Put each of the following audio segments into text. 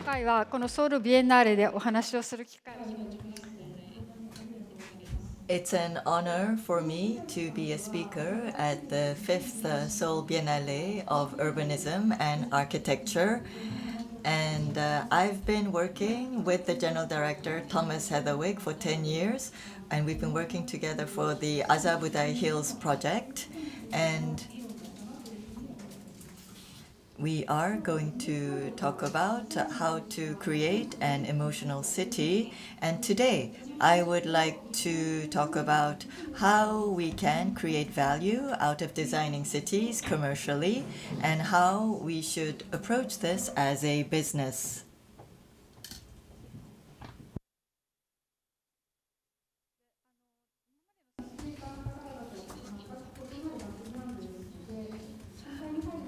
回はこのソウルビエンナーレでお話をする機会を It's an honor for me to be a speaker at the 5th Seoul Biennale of Urbanism and Architecture. And I've been working with the General Director, Thomas Heatherwick, for 10 years. And we've been working together for the Azabudai Hills project. And we are going to talk about how to create an emotional city. And today, I would like to talk about how we can create value out of designing cities commercially and how we should approach this as a business.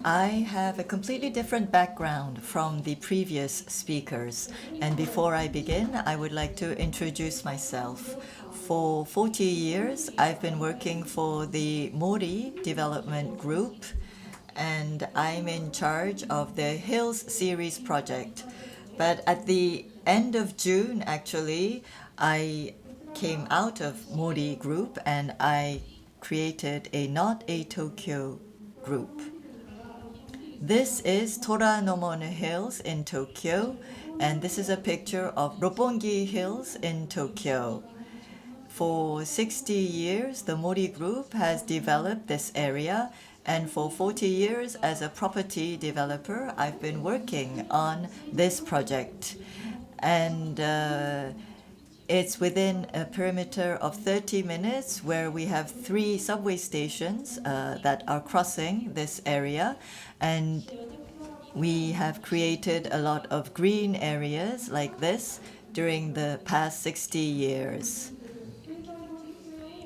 I have a completely different background from the previous speakers. And before I begin, I would like to introduce myself. For 40 years, I've been working for the Mori development group, and I'm in charge of the Hills series project. But at the end of June, actually, I came out of Mori group and I created a Not a Tokyo group. This is Toranomon Hills in Tokyo, and this is a picture of Roppongi Hills in Tokyo. For 60 years, the Mori Group has developed this area, and for 40 years as a property developer, I've been working on this project. And it's within a perimeter of 30 minutes where we have 3 subway stations that are crossing this area. And we have created a lot of green areas like this during the past 60 years.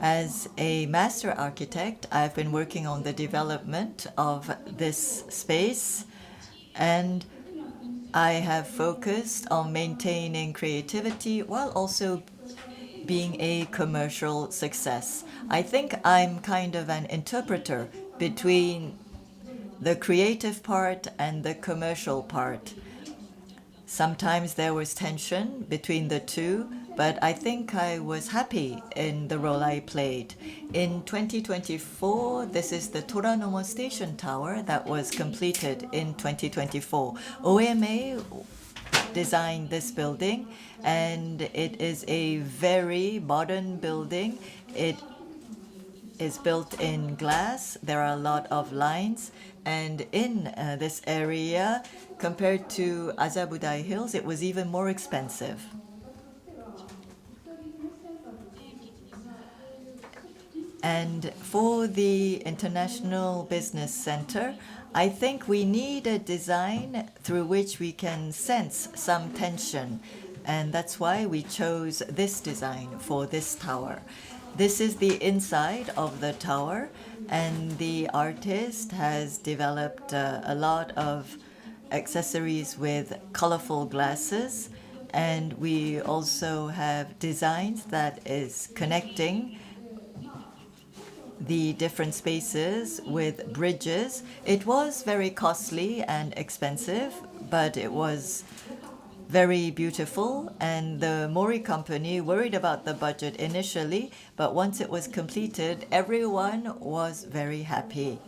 As a master architect, I've been working on the development of this space, and I have focused on maintaining creativity while also being a commercial success. I think I'm kind of an interpreter between the creative part and the commercial part. Sometimes there was tension between the two, but I think I was happy in the role I played. In 2024, this is the Toranomo Station Tower that was completed in 2024. OMA designed this building, and it is a very modern building. It is built in glass. There are a lot of lines, and in this area, compared to Azabudai Hills, it was even more expensive. And for the International Business Center, I think we need a design through which we can sense some tension. And that's why we chose this design for this tower. This is the inside of the tower, and the artist has developed a lot of accessories with colorful glasses. And we also have designs that is connecting the different spaces with bridges. It was very costly and expensive, but it was very beautiful, and the Mori company worried about the budget initially, but once it was completed, everyone was very happy.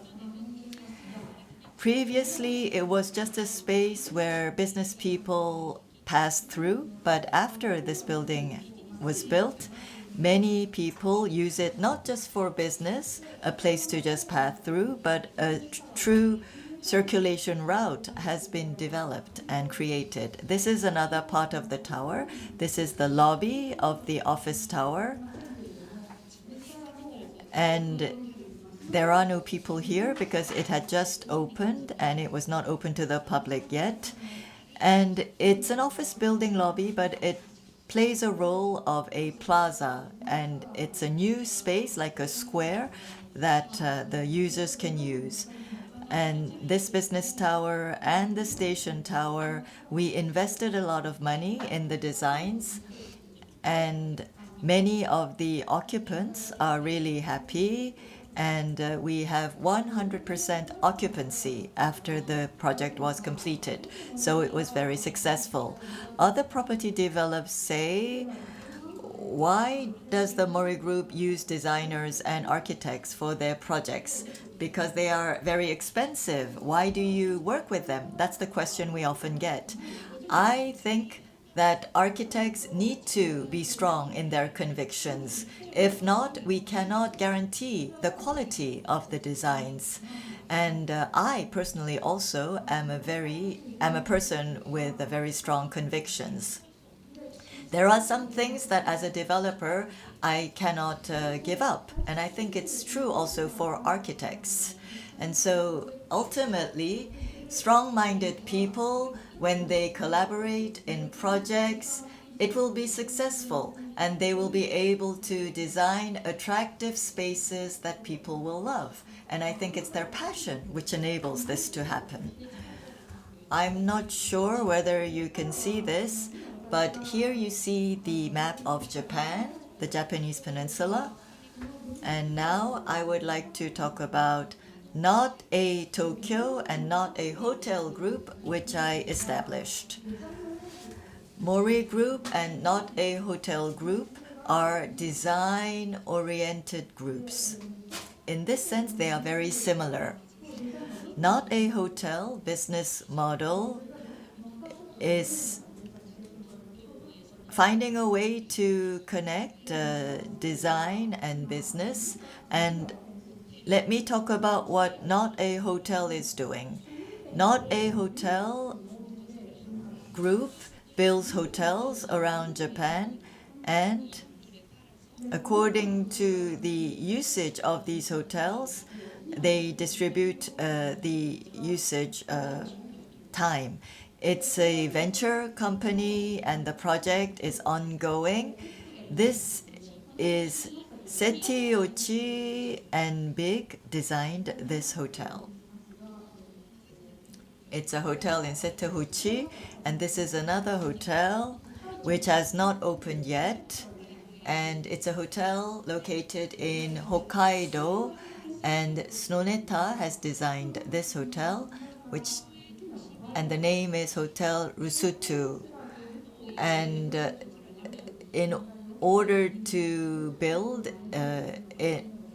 Previously, it was just a space where business people passed through, but after this building was built, many people use it not just for business, a place to just pass through, but a true circulation route has been developed and created. This is another part of the tower. This is the lobby of the office tower. And there are no people here because it had just opened and it was not open to the public yet. And it's an office building lobby, but it plays a role of a plaza, and it's a new space like a square that the users can use. And this business tower and the station tower, we invested a lot of money in the designs, and many of the occupants are really happy. and we have 100% occupancy after the project was completed. So it was very successful. Other property developers say, why does the Mori Group use designers and architects for their projects? Because they are very expensive. Why do you work with them? That's the question we often get. I think that architects need to be strong in their convictions. If not, we cannot guarantee the quality of the designs. And I personally also am a person with very strong convictions. There are some things that as a developer I cannot give up, and I think it's true also for architects. And so ultimately, strong-minded people, when they collaborate in projects, it will be successful, and they will be able to design attractive spaces that people will love. And I think it's their passion which enables this to happen. I'm not sure whether you can see this, but here you see the map of Japan, the Japanese peninsula. And now I would like to talk about Not a Tokyo and Not a Hotel Group, which I established. Mori Group and Not a Hotel Group are design-oriented groups. In this sense, they are very similar. Not a Hotel business model is finding a way to connect design and business. And let me talk about what Not a Hotel is doing. Not a Hotel Group builds hotels around Japan, and according to the usage of these hotels, they distribute the usage time. It's a venture company and the project is ongoing. This is Setiochi and Big designed this hotel. It's a hotel in Setouchi, and this is another hotel which has not opened yet. And it's a hotel located in Hokkaido, and Snoneta has designed this hotel, and the name is Hotel Rusutu. And in order to build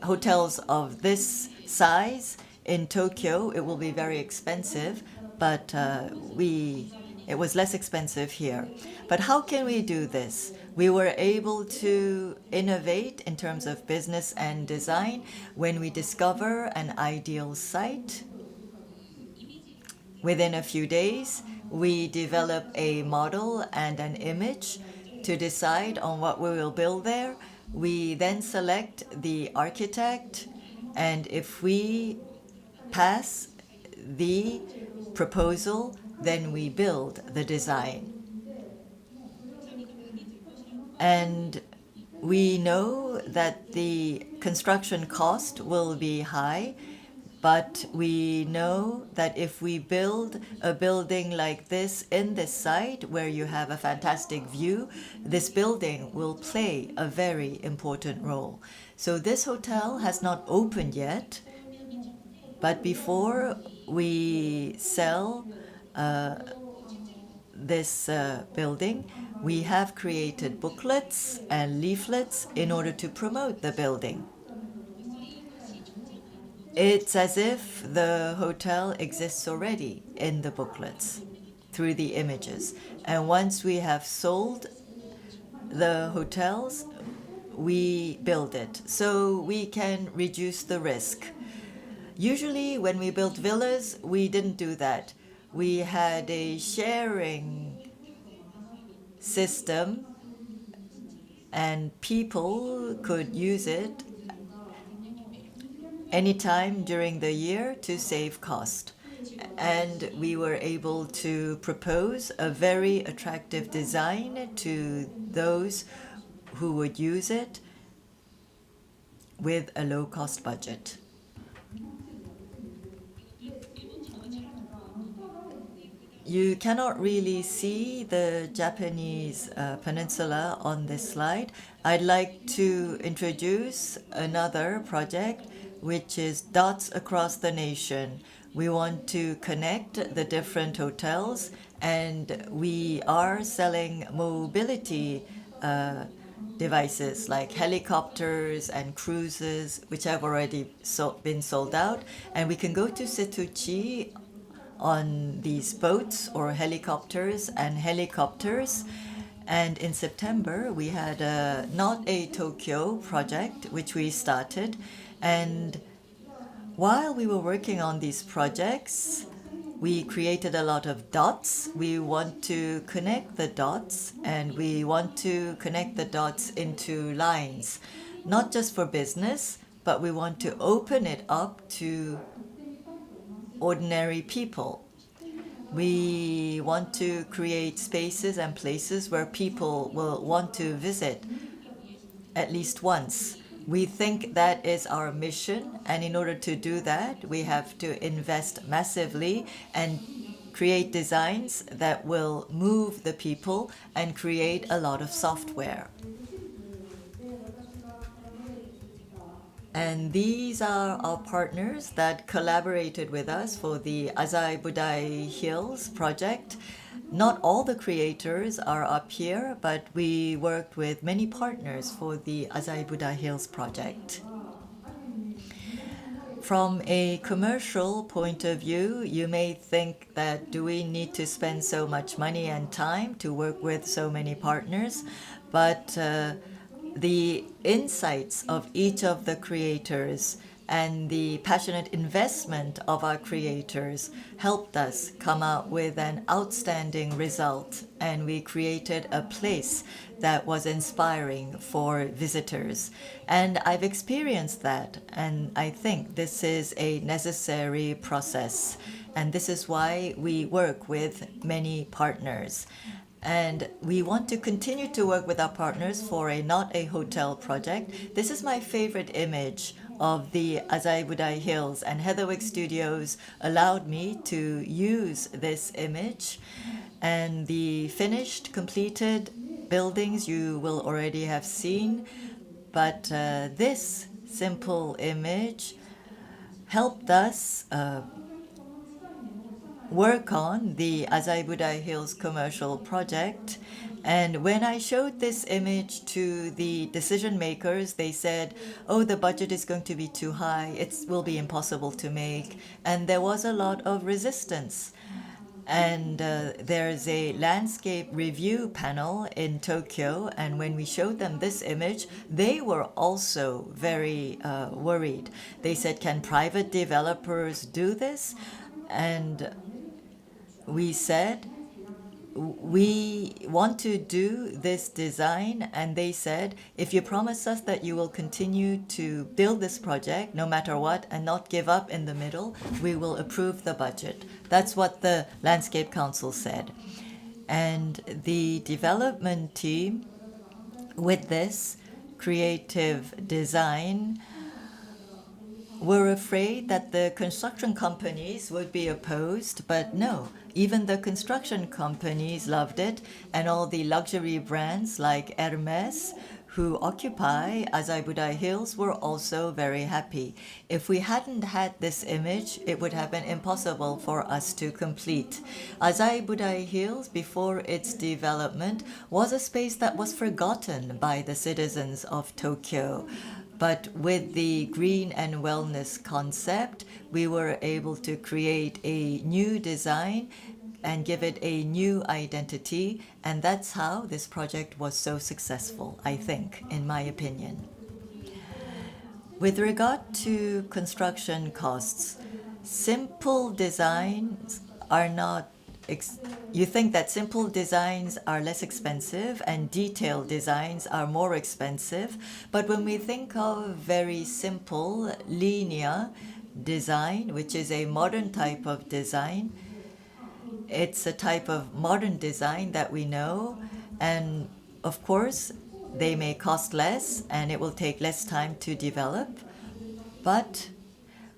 hotels of this size in Tokyo, it will be very expensive, but it was less expensive here. But how can we do this? We were able to innovate in terms of business and design when we discover an ideal site. Within a few days, we develop a model and an image to decide on what we will build there. We then select the architect, and if we pass the proposal, then we build the design. And we know that the construction cost will be high, but we know that if we build a building like this in this site where you have a fantastic view, this building will play a very important role. So this hotel has not opened yet, but before we sell this building, we have created booklets and leaflets in order to promote the building. It's as if the hotel exists already in the booklets through the images. And once we have sold the hotels, we build it so we can reduce the risk. Usually when we built villas, we didn't do that. We had a sharing system and people could use it anytime during the year to save cost. And we were able to propose a very attractive design to those who would use it with a low-cost budget. You cannot really see the Japanese peninsula on this slide. I'd like to introduce another project which is dots across the nation. We want to connect the different hotels, and we are selling mobility devices like helicopters and cruises, which have already been sold out. And we can go to Setouchi on these boats or helicopters and helicopters. And in September, we had a Not a Tokyo project, which we started. And while we were working on these projects, we created a lot of dots. We want to connect the dots, and we want to connect the dots into lines, not just for business, but we want to open it up to ordinary people. We want to create spaces and places where people will want to visit at least once. We think that is our mission, and in order to do that, we have to invest massively and create designs that will move the people and create a lot of software. And these are our partners that collaborated with us for the Azai Budai Hills project. Not all the creators are up here, but we worked with many partners for the Azai Budai Hills project. From a commercial point of view, you may think that do we need to spend so much money and time to work with so many partners? But the insights of each of the creators and the passionate investment of our creators helped us come out with an outstanding result, and we created a place that was inspiring for visitors. And I've experienced that, and I think this is a necessary process, and this is why we work with many partners. And we want to continue to work with our partners for a Not a Hotel project. This is my favorite image of the Azai Budai Hills, and Heatherwick Studios allowed me to use this image. And the finished, completed buildings you will already have seen, but this simple image helped us work on the Azai Budai Hills commercial project. And when I showed this image to the decision makers, they said, oh, the budget is going to be too high. It will be impossible to make. And there was a lot of resistance. And there's a landscape review panel in Tokyo. And when we showed them this image, they were also very worried. They said, can private developers do this? And we said, we want to do this design, and they said, if you promise us that you will continue to build this project no matter what and not give up in the middle, we will approve the budget. That's what the Landscape Council said. And the development team, with this creative design, were afraid that the construction companies would be opposed, but no, even the construction companies loved it, and all the luxury brands like Hermes, who occupy Azai Budai Hills, were also very happy. If we hadn't had this image, it would have been impossible for us to complete. Azai Budai Hills, before its development, was a space that was forgotten by the citizens of Tokyo. But with the green and wellness concept, we were able to create a new design and give it a new identity. And that's how this project was so successful, I think, in my opinion. With regard to construction costs, simple designs are not you think that simple designs are less expensive and detailed designs are more expensive. But when we think of very simple linear design, which is a modern type of design, it's a type of modern design that we know. And of course, they may cost less and it will take less time to develop. But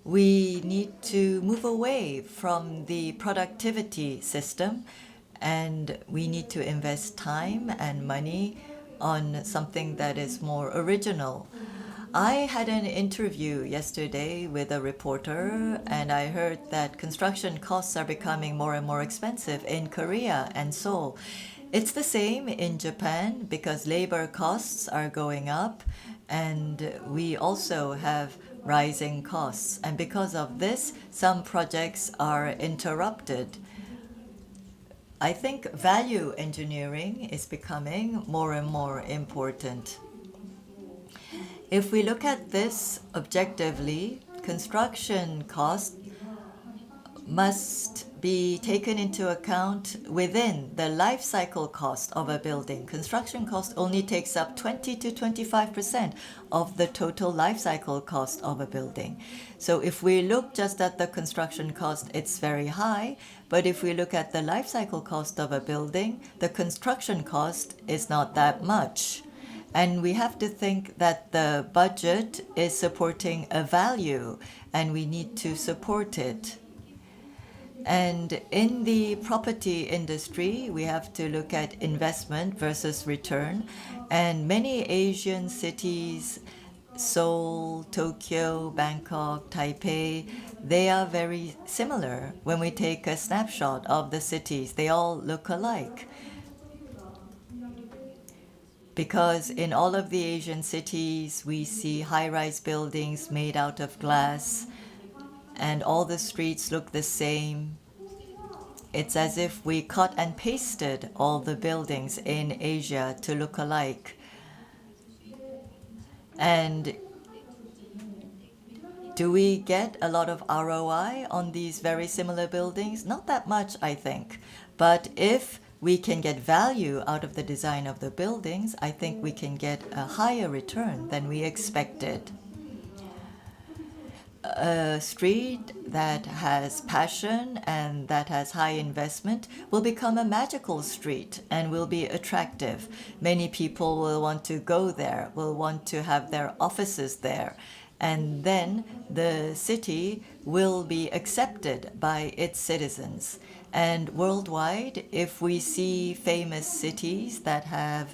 we need to move away from the productivity system, and we need to invest time and money on something that is more original. I had an interview yesterday with a reporter, and I heard that construction costs are becoming more and more expensive in Korea and Seoul. It's the same in Japan because labor costs are going up, and we also have rising costs. And because of this, some projects are interrupted. I think value engineering is becoming more and more important. If we look at this objectively, construction cost must be taken into account within the life cycle cost of a building. Construction cost only takes up 20 to 25% of the total life cycle cost of a building. So if we look just at the construction cost, it's very high. But if we look at the life cycle cost of a building, the construction cost is not that much. And we have to think that the budget is supporting a value, and we need to support it. And in the property industry, we have to look at investment versus return. And many Asian cities, Seoul, Tokyo, Bangkok, Taipei, they are very similar. When we take a snapshot of the cities, they all look alike. Because in all of the Asian cities, we see high-rise buildings made out of glass, and all the streets look the same. It's as if we cut and pasted all the buildings in Asia to look alike. And do we get a lot of ROI on these very similar buildings? Not that much, I think. But if we can get value out of the design of the buildings, I think we can get a higher return than we expected. A street that has passion and that has high investment will become a magical street and will be attractive. Many people will want to go there, will want to have their offices there. And then the city will be accepted by its citizens. And worldwide, if we see famous cities that have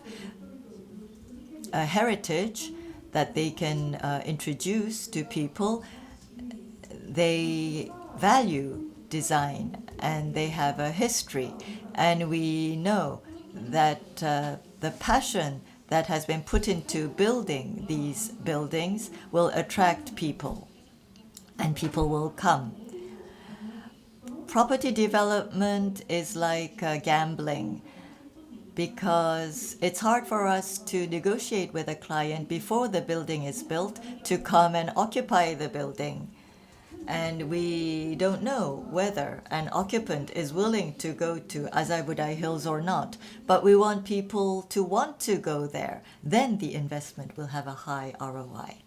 a heritage that they can introduce to people, they value design and they have a history. And we know that the passion that has been put into building these buildings will attract people, and people will come. Property development is like gambling, because it's hard for us to negotiate with a client before the building is built to come and occupy the building. And we don't know whether an occupant is willing to go to Azabudai Hills or not. But we want people to want to go there. Then the investment will have a high ROI.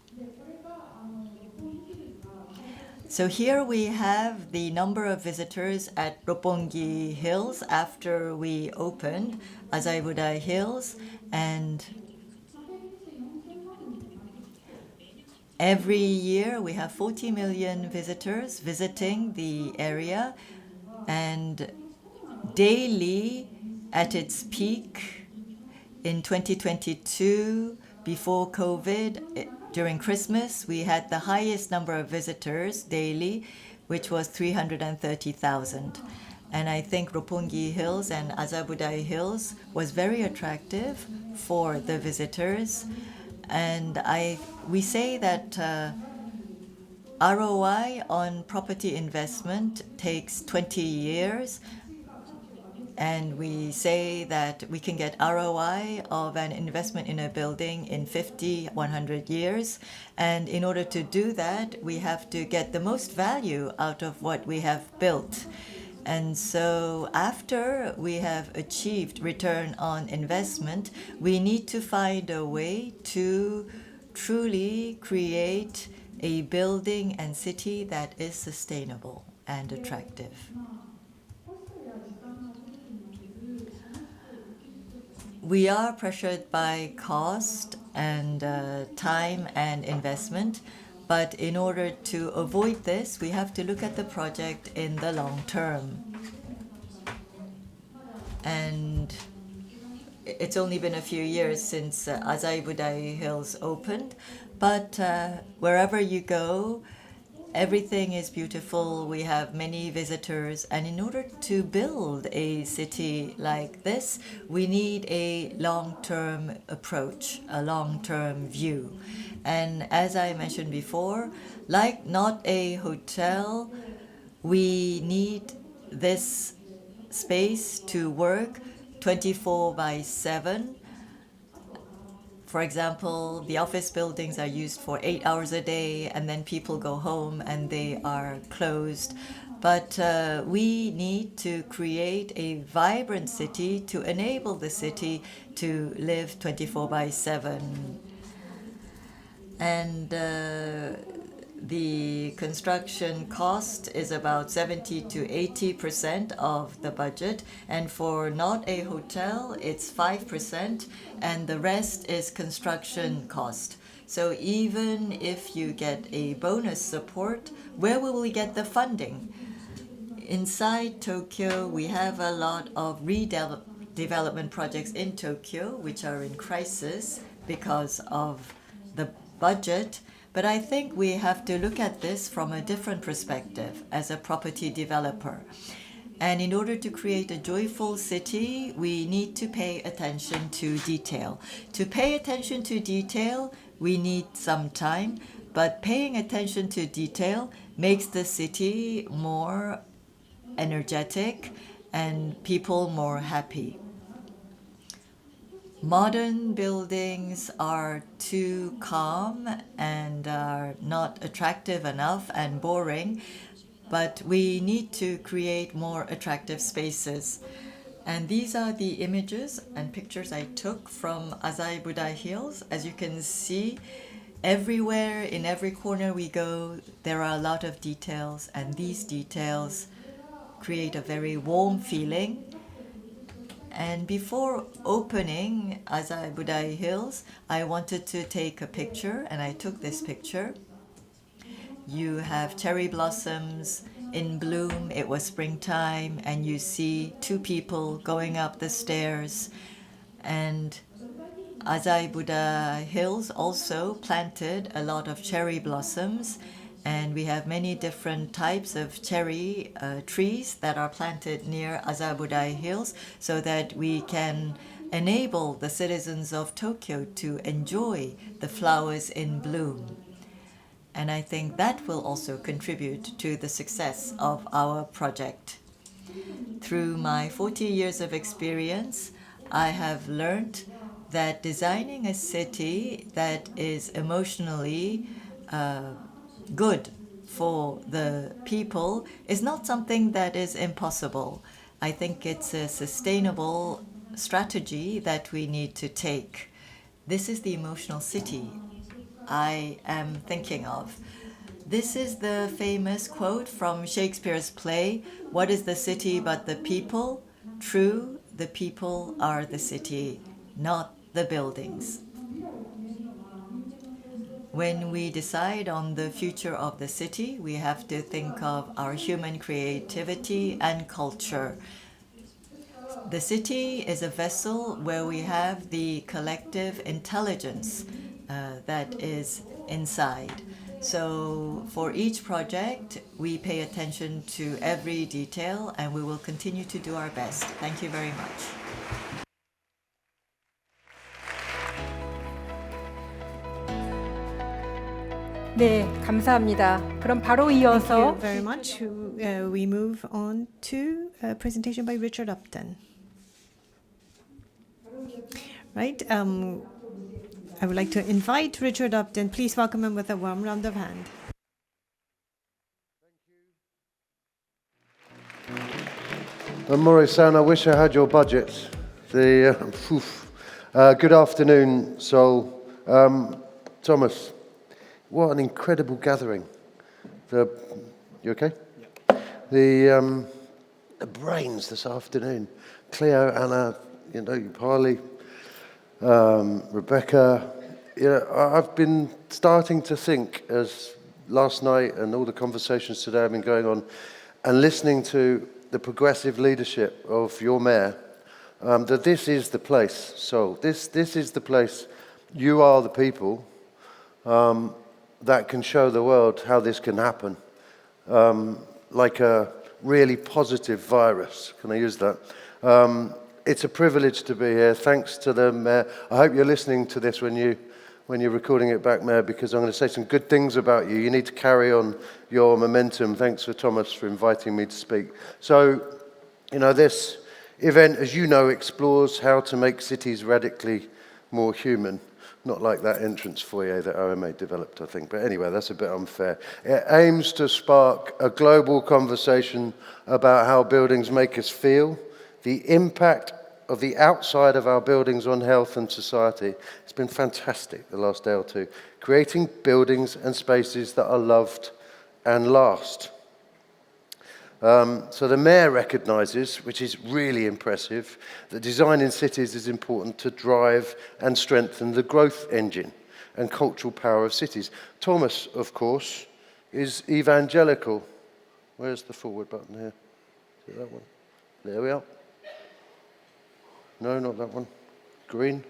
So here we have the number of visitors at Roppongi Hills after we opened Azabudai Hills. And every year we have 40 million visitors visiting the area, and daily at its peak in 2022, before COVID, during Christmas, we had the highest number of visitors daily, which was 330,000. And I think Roppongi Hills and Azabudai Hills was very attractive for the visitors. And we say that ROI on property investment takes 20 years. And we say that we can get ROI of an investment in a building in 50, 100 years. And in order to do that, we have to get the most value out of what we have built. And so after we have achieved return on investment, we need to find a way to truly create a building and city that is sustainable and attractive. We are pressured by cost and time and investment, but in order to avoid this, we have to look at the project in the long term. And it's only been a few years since Azaibudai Hills opened, but wherever you go, everything is beautiful. We have many visitors, and in order to build a city like this, we need a long-term approach, a long-term view. And as I mentioned before, like not a hotel, we need this space to work 24/7. For example, the office buildings are used for 8 hours a day, and then people go home and they are closed. But we need to create a vibrant city to enable the city to live 24/7. And the construction cost is about 70 to 80% of the budget, and for not a hotel, it's 5%, and the rest is construction cost. So even if you get a bonus support, where will we get the funding? Inside Tokyo, we have a lot of redevelopment projects in Tokyo, which are in crisis because of the budget. But I think we have to look at this from a different perspective as a property developer. And in order to create a joyful city, we need to pay attention to detail. To pay attention to detail, we need some time, but paying attention to detail makes the city more energetic and people more happy. Modern buildings are too calm and are not attractive enough and boring, but we need to create more attractive spaces. And these are the images and pictures I took from Azaibudai Hills. As you can see, everywhere, in every corner we go, there are a lot of details, and these details create a very warm feeling. And before opening Azaibudai Hills, I wanted to take a picture, and I took this picture. You have cherry blossoms in bloom. It was springtime, and you see two people going up the stairs. And Azaibudai Hills also planted a lot of cherry blossoms, and we have many different types of cherry trees that are planted near Azaibudai Hills so that we can enable the citizens of Tokyo to enjoy the flowers in bloom. And I think that will also contribute to the success of our project. Through my 40 years of experience, I have learned that designing a city that is emotionally good for the people is not something that is impossible. I think it's a sustainable strategy that we need to take. This is the emotional city I am thinking of. This is the famous quote from Shakespeare's play, "What is the city but the people? True, the people are the city, not the buildings." When we decide on the future of the city, we have to think of our human creativity and culture. The city is a vessel where we have the collective intelligence that is inside. So for each project, we pay attention to every detail, and we will continue to do our best. Thank you very much. 네, 감사합니다. 그럼 바로 Thank 이어서 you very much. We move on to a presentation by Richard Upton. Right. I would like to invite Richard Upton. Please welcome him with a warm round of hand. Mori-san, I wish I had your budget. Good afternoon, Seoul. Thomas, what an incredible gathering. You okay? Yeah. The brains this afternoon. Cleo, Anna, Parley, Rebecca. I've been starting to think, as last night and all the conversations today have been going on, and listening to the progressive leadership of your mayor, that this is the place, Seoul. This is the place. You are the people that can show the world how this can happen, like a really positive virus. Can I use that? It's a privilege to be here. Thanks to the Mayor. I hope you're listening to this when you're recording it back, Mayor, because I'm going to say some good things about you. You need to carry on your momentum. Thanks for Thomas for inviting me to speak. So, this event, as you know, explores how to make cities radically more human. Not like that entrance foyer that OMA developed, I think. But anyway, that's a bit unfair. It aims to spark a global conversation about how buildings make us feel, the impact of the outside of our buildings on health and society. It's been fantastic the last day or two. Creating buildings and spaces that are loved and last. So the Mayor recognises, which is really impressive, that design in cities is important to drive and strengthen the growth engine and cultural power of cities. Thomas, of course, is evangelical. Where's the forward button here? Is it that one? There we are. No, not that one. Green.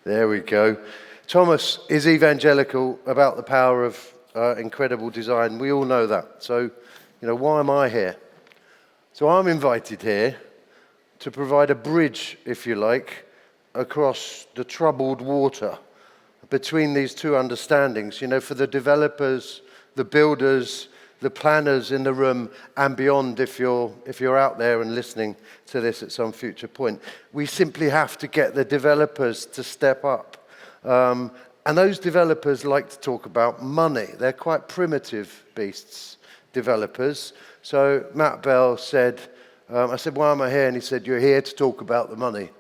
There we go. Thomas is evangelical about the power of incredible design. We all know that. So, why am I here? So I'm invited here to provide a bridge, if you like, across the troubled water between these two understandings, for the developers, the builders, the planners in the room and beyond, if you're out there and listening to this at some future point. We simply have to get the developers to step up. And those developers like to talk about money. They're quite primitive beasts, developers. So Matt Bell said, I said, why am I here? And he said, you're here to talk about the money.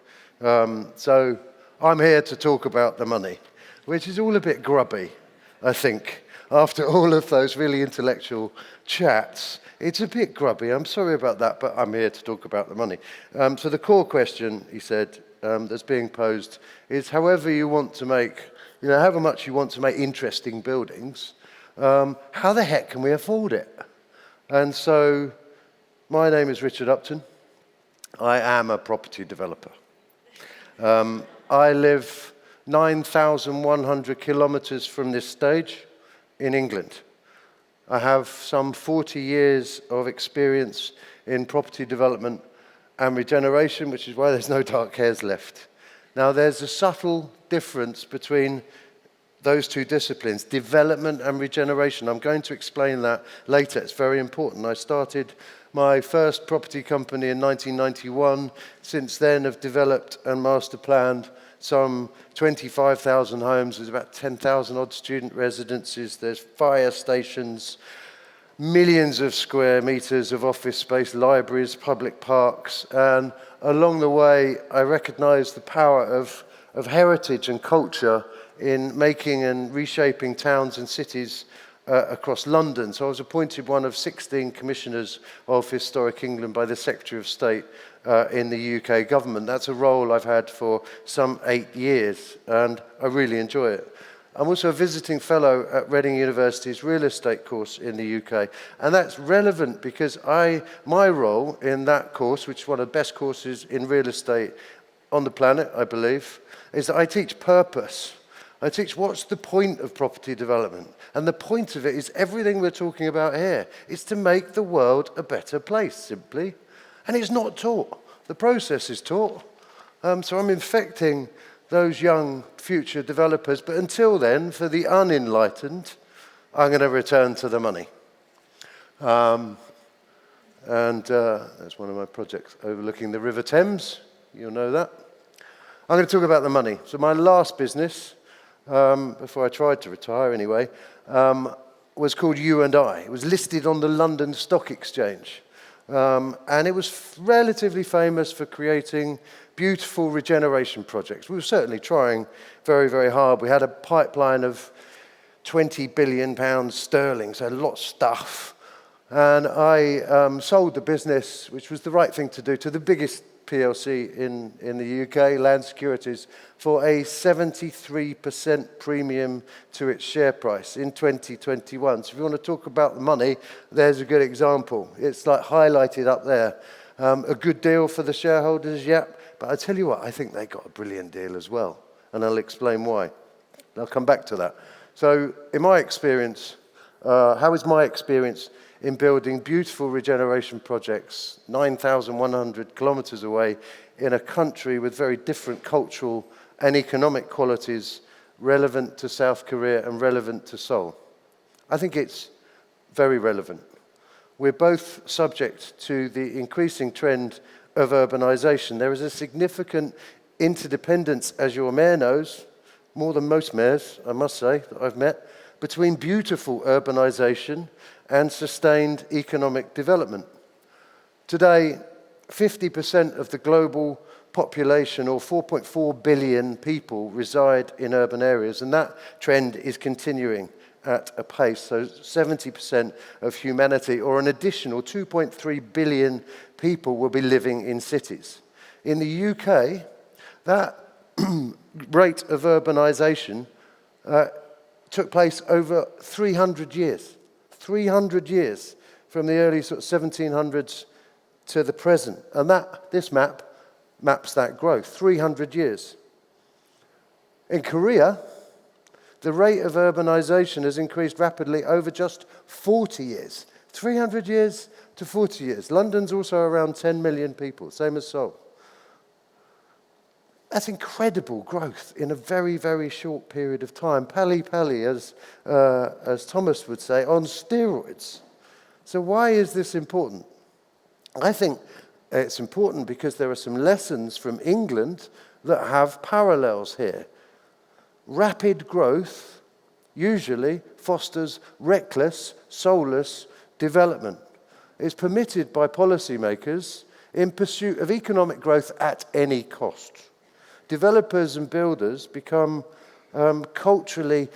So I'm here to talk about the money, which is all a bit grubby, I think. After all of those really intellectual chats, it's a bit grubby. I'm sorry about that, but I'm here to talk about the money. So the core question, he said, that's being posed is however you want to make, however much you want to make interesting buildings, how the heck can we afford it? And so my name is Richard Upton. I am a property developer. I live 9,100 kilometers from this stage in England. I have some 40 years of experience in property development and regeneration, which is why there's no dark hairs left. Now, there's a subtle difference between those two disciplines, development and regeneration. I'm going to explain that later. It's very important. I started my first property company in 1991. Since then, have developed and master planned some 25,000 homes. There's about 10,000 odd student residences. There's fire stations, millions of square meters of office space, libraries, public parks. And along the way, I recognized the power of heritage and culture in making and reshaping towns and cities across London. So I was appointed one of 16 commissioners of Historic England by the Secretary of State in the UK government. That's a role I've had for some 8 years, and I really enjoy it. I'm also a visiting fellow at Reading University's real estate course in the UK, and that's relevant because my role in that course, which is one of the best courses in real estate on the planet, I believe, is that I teach purpose. I teach what's the point of property development. And the point of it is everything we're talking about here. It's to make the world a better place, simply. And it's not taught. The process is taught. So I'm infecting those young future developers. But until then, for the unenlightened, I'm going to return to the money. That's one of my projects overlooking the River Thames. You'll know that. I'm going to talk about the money. So my last business, before I tried to retire anyway, was called U&I. It was listed on the London Stock Exchange. And it was relatively famous for creating beautiful regeneration projects. We were certainly trying very, very hard. We had a pipeline of £20 billion sterling, so a lot of stuff. And I sold the business, which was the right thing to do, to the biggest PLC in the UK, Land Securities, for a 73% premium to its share price in 2021. So if you want to talk about the money, there's a good example. It's like highlighted up there. a good deal for the shareholders, yep. But I tell you what, I think they got a brilliant deal as well. And I'll explain why. I'll come back to that. So in my experience, how is my experience in building beautiful regeneration projects 9,100 kilometers away in a country with very different cultural and economic qualities relevant to South Korea and relevant to Seoul? I think it's very relevant. We're both subject to the increasing trend of urbanization. There is a significant interdependence, as your mayor knows, more than most mayors, I must say, that I've met, between beautiful urbanization and sustained economic development. Today, 50% of the global population, or 4.4 billion people, reside in urban areas, and that trend is continuing at a pace. So 70% of humanity, or an additional 2.3 billion people, will be living in cities. In the UK, that rate of urbanization took place over 300 years. 300 years from the early 1700s to the present. And this map maps that growth, 300 years. In Korea, the rate of urbanization has increased rapidly over just 40 years. 300 years to 40 years. London's also around 10 million people, same as Seoul. That's incredible growth in a very, very short period of time. Pally, as Thomas would say, on steroids. So why is this important? I think it's important because there are some lessons from England that have parallels here. Rapid growth usually fosters reckless, soulless development. It's permitted by policymakers in pursuit of economic growth at any cost. Developers and builders become they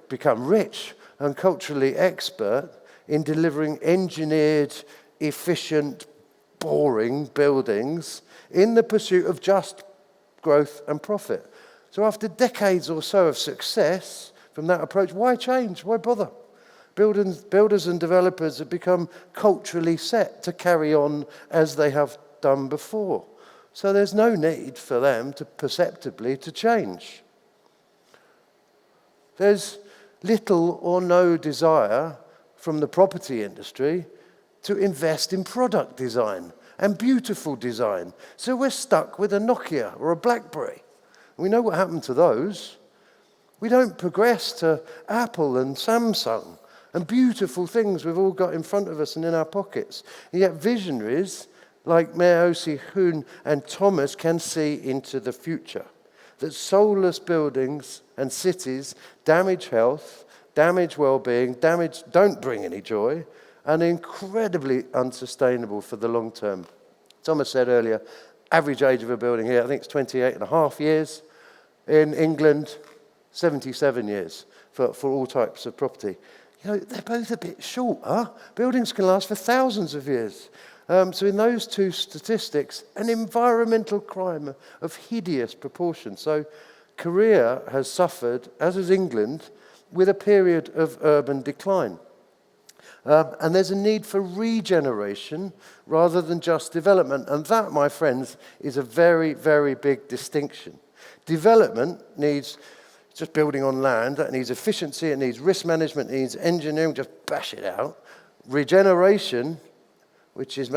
become rich and culturally expert in delivering engineered, efficient, boring buildings in the pursuit of just growth and profit. So after decades or so of success from that approach, why change? Why bother? Builders and developers have become culturally set to carry on as they have done before. So there's no need for them to perceptibly to change. There's little or no desire from the property industry to invest in product design and beautiful design. So we're stuck with a Nokia or a BlackBerry. We know what happened to those. We don't progress to Apple and Samsung and beautiful things we've all got in front of us and in our pockets. And yet visionaries like Mayor O.C. Hoon and Thomas can see into the future. That soulless buildings and cities damage health, damage well-being, don't bring any joy, and are incredibly unsustainable for the long term. Thomas said earlier, average age of a building here, I think it's 28 and a half years. In England, 77 years for all types of property. You know, they're both a bit short, huh? Buildings can last for thousands of years. So in those two statistics, an environmental crime of hideous proportion. So Korea has suffered, as has England, with a period of urban decline. And there's a need for regeneration rather than just development. And that, my friends, is a very, very big distinction. Development needs just building on land, that needs efficiency, it needs risk management, it needs engineering, just bash it out. Regeneration, which is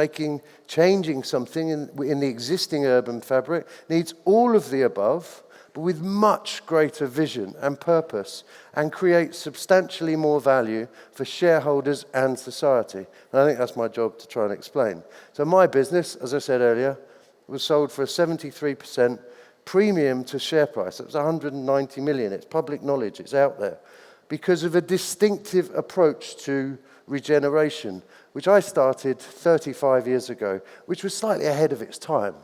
changing something in the existing urban fabric, needs all of the above, but with much greater vision and purpose, and creates substantially more value for shareholders and society. And I think that's my job to try and explain. So my business, as I said earlier, was sold for a 73% premium to share price. It was 190 million. It's public knowledge. It's out there. Because of a distinctive approach to regeneration, which I started 35 years ago, which was slightly ahead of its time.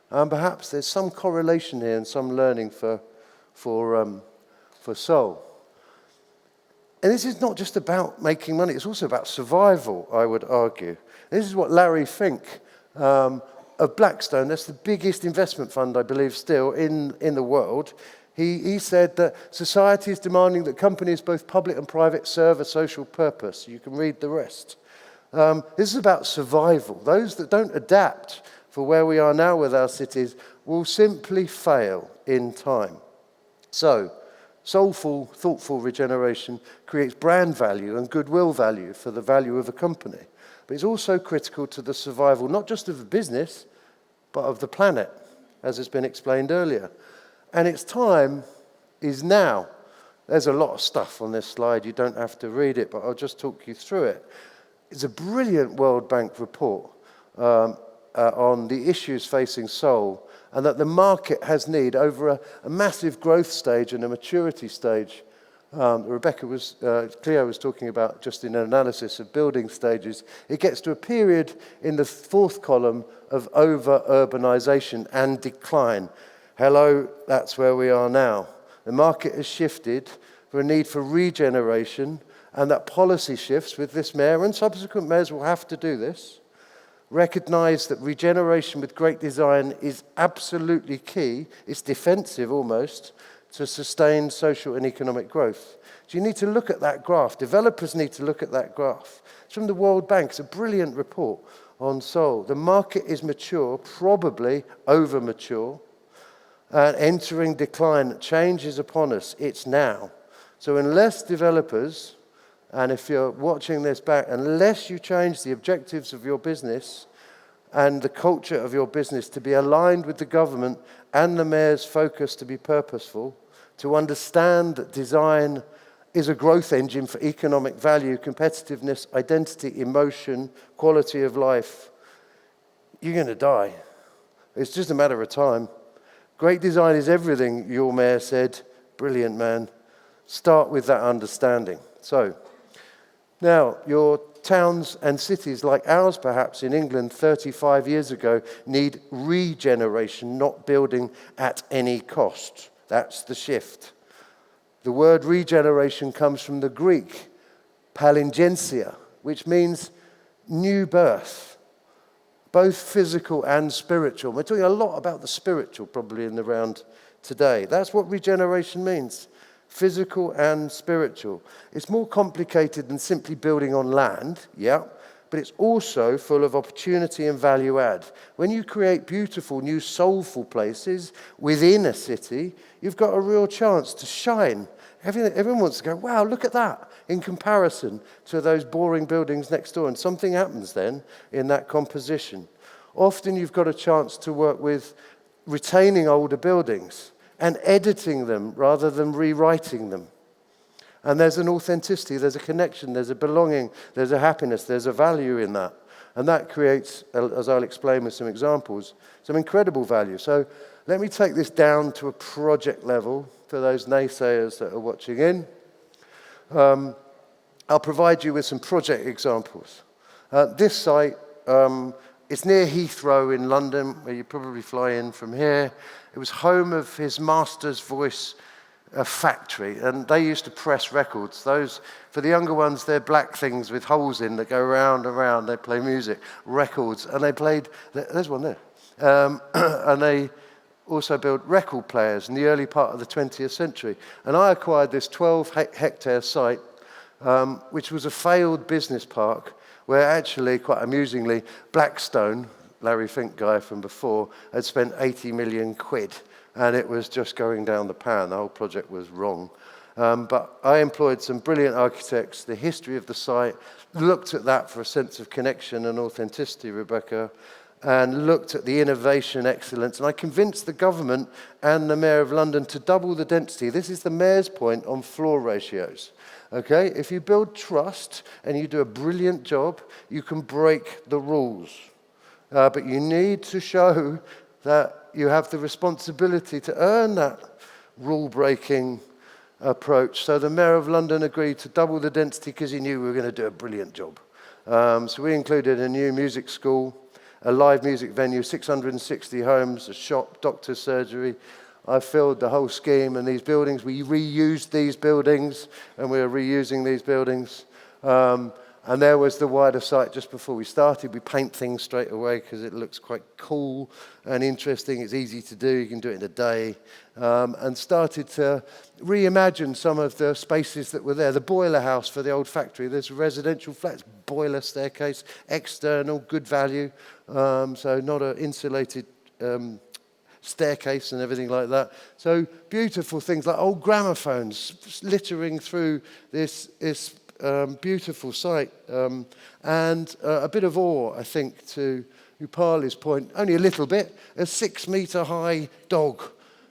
Perhaps there's some correlation here and some learning for Seoul. And this is not just about making money, it's also about survival, I would argue. This is what Larry Fink of Blackstone, that's the biggest investment fund, I believe, still in the world. He said that society is demanding that companies, both public and private, serve a social purpose. You can read the rest. This is about survival. Those that don't adapt for where we are now with our cities will simply fail in time. So, soulful, thoughtful regeneration creates brand value and goodwill value for the value of a company. But it's also critical to the survival, not just of the business, but of the planet, as has been explained earlier. And its time is now. There's a lot of stuff on this slide. You don't have to read it, but I'll just talk you through it. It's a brilliant World Bank report on the issues facing Seoul, and that the market has need over a massive growth stage and a maturity stage. Cleo was talking about just in an analysis of building stages. It gets to a period in the fourth column of over-urbanization and decline. Hello, that's where we are now. The market has shifted for a need for regeneration, and that policy shifts with this mayor, and subsequent mayors will have to do this, recognize that regeneration with great design is absolutely key, it's defensive almost, to sustain social and economic growth. So you need to look at that graph. Developers need to look at that graph. It's from the World Bank. It's a brilliant report on Seoul. The market is mature, probably over-mature, and entering decline. Change is upon us. It's now. So unless developers, and if you're watching this back, unless you change the objectives of your business and the culture of your business to be aligned with the government and the mayor's focus to be purposeful, to understand that design is a growth engine for economic value, competitiveness, identity, emotion, quality of life, you're going to die. It's just a matter of time. Great design is everything, your mayor said. Brilliant, man. Start with that understanding. So, now, your towns and cities like ours, perhaps in England 35 years ago, need regeneration, not building at any cost. That's the shift. The word regeneration comes from the Greek palingenesia, which means new birth, both physical and spiritual. We're talking a lot about the spiritual probably in the round today. That's what regeneration means. Physical and spiritual. It's more complicated than simply building on land, yeah, but it's also full of opportunity and value add. When you create beautiful, new, soulful places within a city, you've got a real chance to shine. Everyone wants to go, wow, look at that, in comparison to those boring buildings next door. And something happens then in that composition. Often you've got a chance to work with retaining older buildings and editing them rather than rewriting them. And there's an authenticity, there's a connection, there's a belonging, there's a happiness, there's a value in that. And that creates, as I'll explain with some examples, some incredible value. So let me take this down to a project level for those naysayers that are watching in. I'll provide you with some project examples. This site, it's near Heathrow in London, where you probably fly in from here. It was home of his master's voice factory, and they used to press records. Those, for the younger ones, they're black things with holes in that go round and round. They play music, records, and they played, there's one there. And they also built record players in the early part of the 20th century. And I acquired this 12-hectare site, which was a failed business park, where actually, quite amusingly, Blackstone, Larry Fink guy from before, had spent 80 million quid, and it was just going down the pan. The whole project was wrong. But I employed some brilliant architects, the history of the site, looked at that for a sense of connection and authenticity, Rebecca, and looked at the innovation excellence. And I convinced the government and the Mayor of London to double the density. This is the Mayor's point on floor ratios. Okay, if you build trust and you do a brilliant job, you can break the rules. But you need to show that you have the responsibility to earn that rule-breaking approach. So the Mayor of London agreed to double the density because he knew we were going to do a brilliant job. So we included a new music school, a live music venue, 660 homes, a shop, doctor's surgery. I filled the whole scheme, and these buildings, we reused these buildings, and we are reusing these buildings. And there was the wider site just before we started. We paint things straight away because it looks quite cool and interesting. It's easy to do. You can do it in a day. And started to reimagine some of the spaces that were there. The boiler house for the old factory. There's residential flats, boiler staircase, external, good value. So not an insulated staircase and everything like that. So beautiful things like old gramophones littering through this beautiful site. And a bit of awe, I think, to Upali's point, only a little bit, a 6-meter high dog.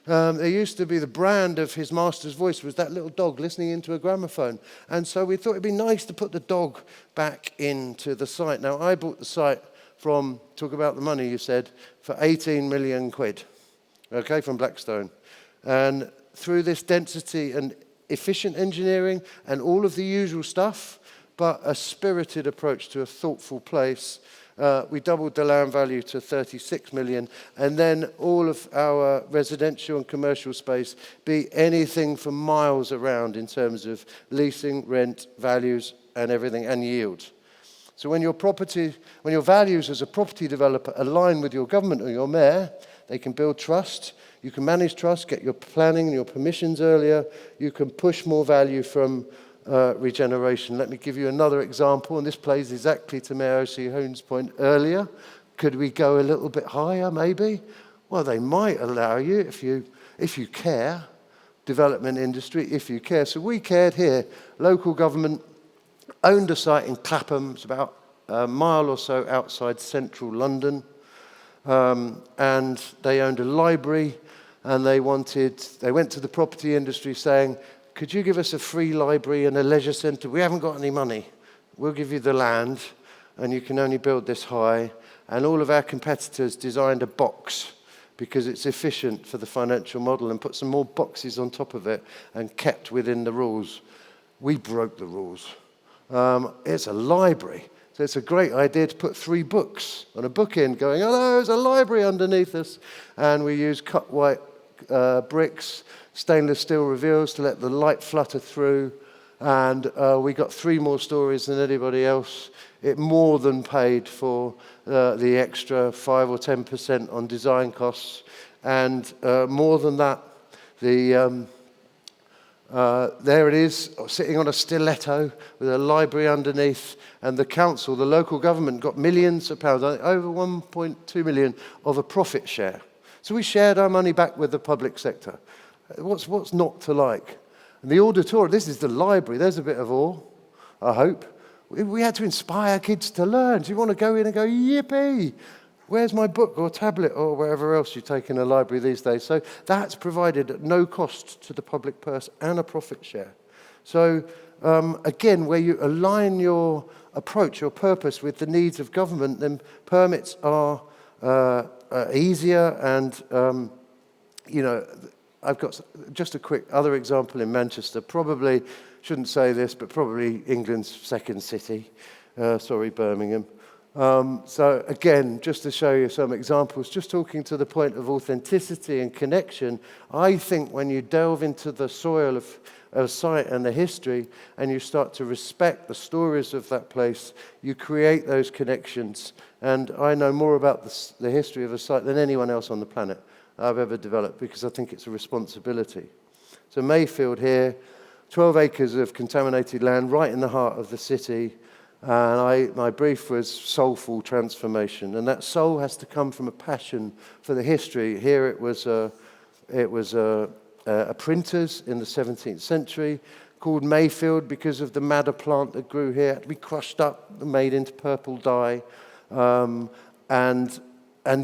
There used to be the brand of his master's voice was that little dog listening into a gramophone. And so we thought it'd be nice to put the dog back into the site. Now, I bought the site from, talk about the money you said, for 18 million quid, okay, from Blackstone. And through this density and efficient engineering and all of the usual stuff, but a spirited approach to a thoughtful place, we doubled the land value to 36 million, and then all of our residential and commercial space be anything for miles around in terms of leasing, rent, values, and everything, and yield. So when your values as a property developer align with your government or your mayor, they can build trust, you can manage trust, get your planning and your permissions earlier, you can push more value from regeneration. Let me give you another example, and this plays exactly to Mayor O'Hoon's point earlier. Could we go a little bit higher, maybe? Well, they might allow you if you care, development industry, if you care. So we cared here. Local government owned a site in Clapham, it's about a mile or so outside central London, and they owned a library, and they went to the property industry saying, could you give us a free library and a leisure centre? We haven't got any money. We'll give you the land, and you can only build this high. And all of our competitors designed a box because it's efficient for the financial model and put some more boxes on top of it and kept within the rules. We broke the rules. It's a library. So it's a great idea to put 3 books on a bookend going, hello, there's a library underneath us. And we use cut white bricks, stainless steel reveals to let the light flutter through. And we got 3 more stories than anybody else. It more than paid for the extra 5 or 10% on design costs. And more than that, there it is, sitting on a stiletto with a library underneath, and the council, the local government, got millions of pounds, over 1.2 million of a profit share. So we shared our money back with the public sector. What's not to like? And the auditorium, this is the library, there's a bit of awe, I hope. We had to inspire kids to learn. So you want to go in and go, yippee! Where's my book or tablet or wherever else you take in a library these days? So that's provided at no cost to the public purse and a profit share. So again, where you align your approach, your purpose with the needs of government, then permits are easier. And, I've got just a quick other example in Manchester. Probably, shouldn't say this, but probably England's second city. Birmingham. So again, just to show you some examples, just talking to the point of authenticity and connection, I think when you delve into the soil of a site and the history, and you start to respect the stories of that place, you create those connections. And I know more about the history of a site than anyone else on the planet I've ever developed, because I think it's a responsibility. So Mayfield here, 12 acres of contaminated land right in the heart of the city. And my brief was soulful transformation, and that soul has to come from a passion for the history. Here it was a printers in the 17th century called Mayfield because of the madder plant that grew here. It had to be crushed up, made into purple dye, and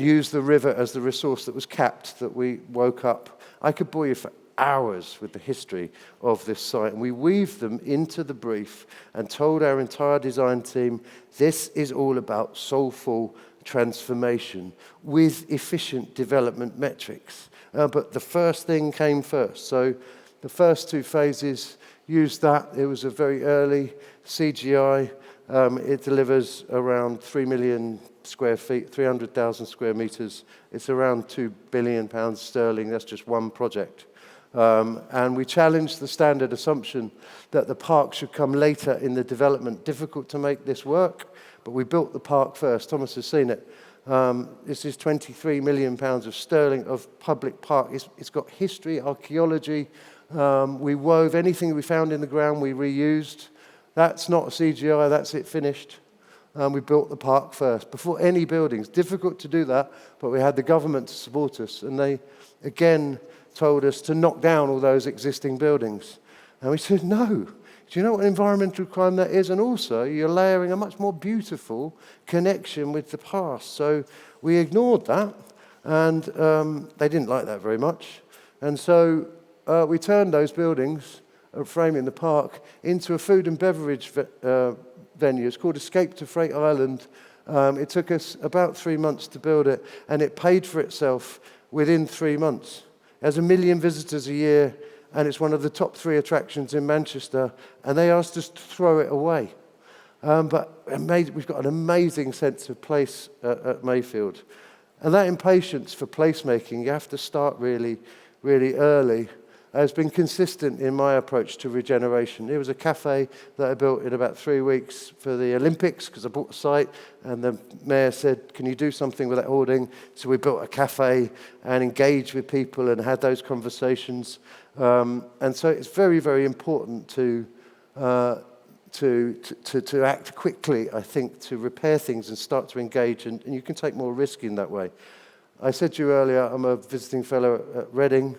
use the river as the resource that was capped, that we woke up. I could bore you for hours with the history of this site, and we weaved them into the brief and told our entire design team, this is all about soulful transformation with efficient development metrics. But the first thing came first. So the first 2 phases used that. It was a very early CGI. It delivers around 3 million square feet, 300,000 square meters. It's around £2 billion sterling. That's just one project. And we challenged the standard assumption that the park should come later in the development. Difficult to make this work, but we built the park first. Thomas has seen it. This is £23 million of sterling of public park. It's got history, archaeology. We wove anything we found in the ground, we reused. That's not CGI, that's it finished. We built the park first, before any buildings. Difficult to do that, but we had the government to support us. And they, again, told us to knock down all those existing buildings. And we said, no. Do you know what environmental crime that is? And also, you're layering a much more beautiful connection with the past. So we ignored that, and they didn't like that very much. And so we turned those buildings, framing the park, into a food and beverage venue. It's called Escape to Freight Island. It took us about 3 months to build it, and it paid for itself within 3 months. It has 1 million visitors a year, and it's one of the top 3 attractions in Manchester, and they asked us to throw it away. But we've got an amazing sense of place at Mayfield. And that impatience for placemaking, you have to start really, really early, has been consistent in my approach to regeneration. It was a cafe that I built in about 3 weeks for the Olympics, because I bought a site, and the mayor said, can you do something with that hoarding? So we built a cafe and engaged with people and had those conversations. And so it's very, very important to act quickly, I think, to repair things and start to engage, and you can take more risk in that way. I said to you earlier, I'm a visiting fellow at Reading,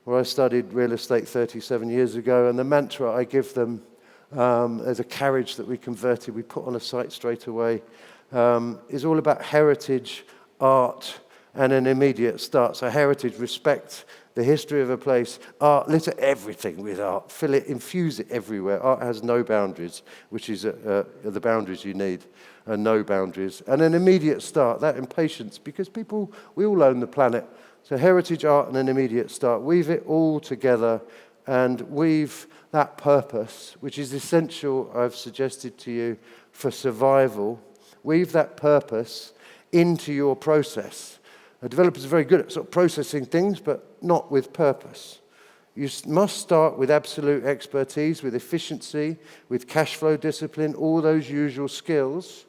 where I studied real estate 37 years ago, and the mantra I give them, there's a carriage that we converted, we put on a site straight away, is all about heritage, art, and an immediate start. So heritage, respect the history of a place. Art, litter everything with art, fill it, infuse it everywhere. Art has no boundaries, which is the boundaries you need, and no boundaries. And an immediate start, that impatience, because people, we all own the planet. So heritage, art, and an immediate start. Weave it all together and weave that purpose, which is essential, I've suggested to you, for survival. Weave that purpose into your process. Developers are very good at sort of processing things, but not with purpose. You must start with absolute expertise, with efficiency, with cash flow discipline, all those usual skills.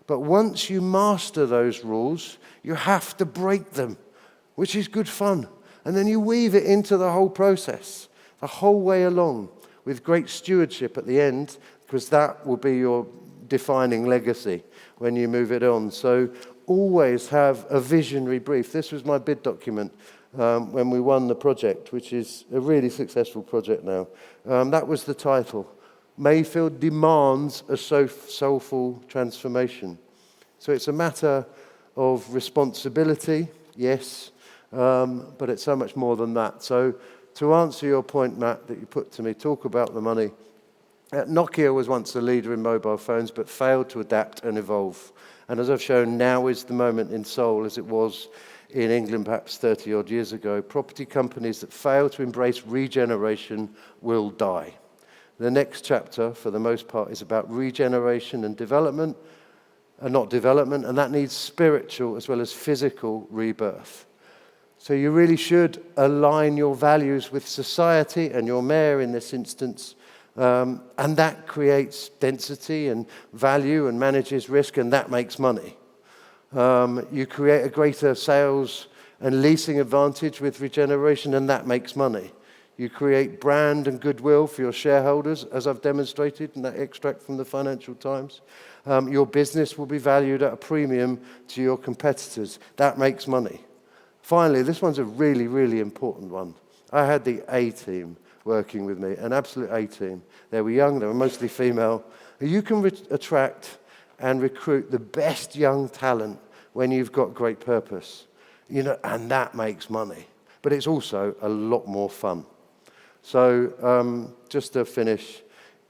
But once you master those rules, you have to break them, which is good fun. And then you weave it into the whole process, the whole way along, with great stewardship at the end, because that will be your defining legacy when you move it on. So always have a visionary brief. This was my bid document when we won the project, which is a really successful project now. That was the title. Mayfield demands a soulful transformation. So it's a matter of responsibility, yes, but it's so much more than that. So to answer your point, Matt, that you put to me, talk about the money. Nokia was once a leader in mobile phones, but failed to adapt and evolve. And as I've shown, now is the moment in Seoul, as it was in England perhaps 30-odd years ago. Property companies that fail to embrace regeneration will die. The next chapter, for the most part, is about regeneration and development, and not development, and that needs spiritual as well as physical rebirth. So you really should align your values with society and your mayor in this instance, and that creates density and value and manages risk, and that makes money. You create a greater sales and leasing advantage with regeneration, and that makes money. You create brand and goodwill for your shareholders, as I've demonstrated in that extract from the Financial Times. Your business will be valued at a premium to your competitors. That makes money. Finally, this one's a really, really important one. I had the A-team working with me, an absolute A-team. They were young, they were mostly female. You can attract and recruit the best young talent when you've got great purpose. And that makes money. But it's also a lot more fun. So just to finish,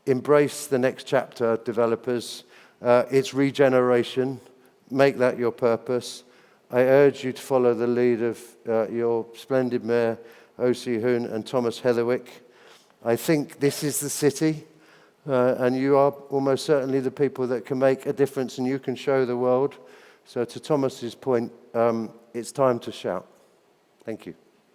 embrace the next chapter, developers. It's regeneration. Make that your purpose. I urge you to follow the lead of your splendid mayor, O.C. Hoon, and Thomas Heatherwick. I think this is the city, and you are almost certainly the people that can make a difference and you can show the world. So to Thomas's point, it's time to shout. Thank you.